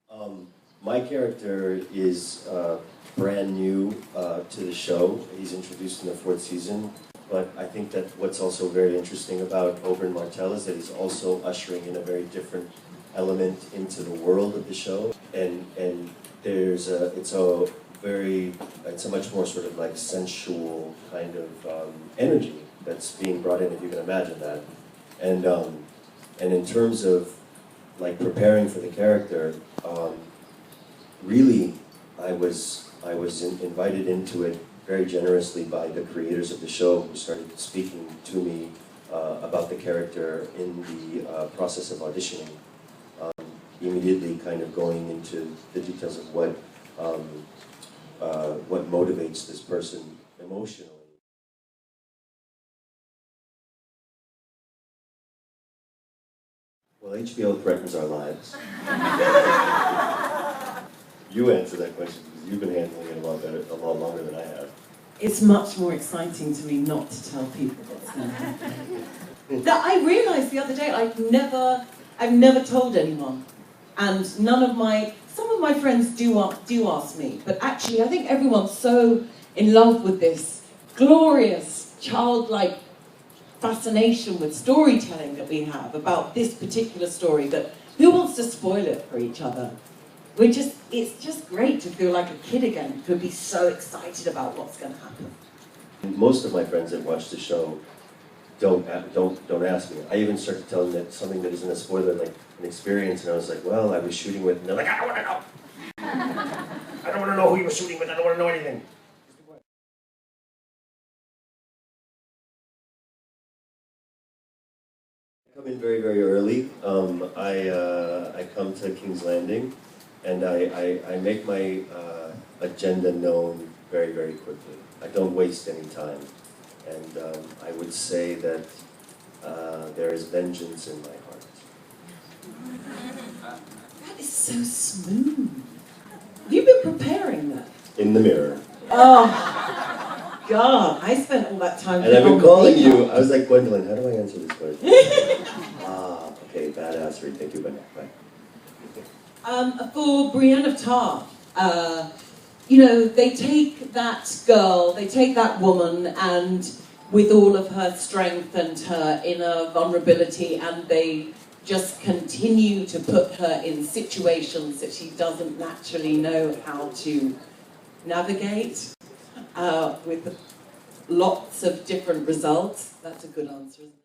My character is brand new to the show. He's introduced in the 4th season, but I think that what's also very interesting about Oberyn Martell is that he's also ushering in a very different element into the world of the show, and it's a much more sort of like sensual kind of energy that's being brought in, if you can imagine that, and in terms of like preparing for the character. Really, I was invited into it very generously by the creators of the show, who started speaking to me about the character in the process of auditioning. Immediately, kind of going into the details of what motivates this person emotionally. Well, HBO threatens our lives. You answer that question because you've been handling it a lot longer than I have. It's much more exciting to me not to tell people what's going to happen. I realised the other day I've never told anyone, and some of my friends do ask me, but actually I think everyone's so in love with this glorious childlike fascination with storytelling that we have about this particular story that who wants to spoil it for each other? It's just great to feel like a kid again, to be so excited about what's going to happen. Most of my friends that watch the show don't ask me. I even start to tell them that something that isn't a spoiler, like an experience, and I was like, well, I was shooting with, and they're like, I don't want to know. I don't want to know who you were shooting with. I don't want to know anything. I come in very, very early. I come to King's Landing, and I make my agenda known very, very quickly. I don't waste any time, and I would say that there is vengeance in my heart. That is so smooth. Have you been preparing that? In the mirror. Oh, God, I spent all that time. And I've been calling you. I was like, Gwendolin, how do I answer this question? Okay, badassery. Thank you, bye. For Brienne of Tarth, you know, they take that girl, they take that woman, and with all of her strength and her inner vulnerability, and they just continue to put her in situations that she doesn't naturally know how to navigate, with lots of different results. That's a good answer, isn't it?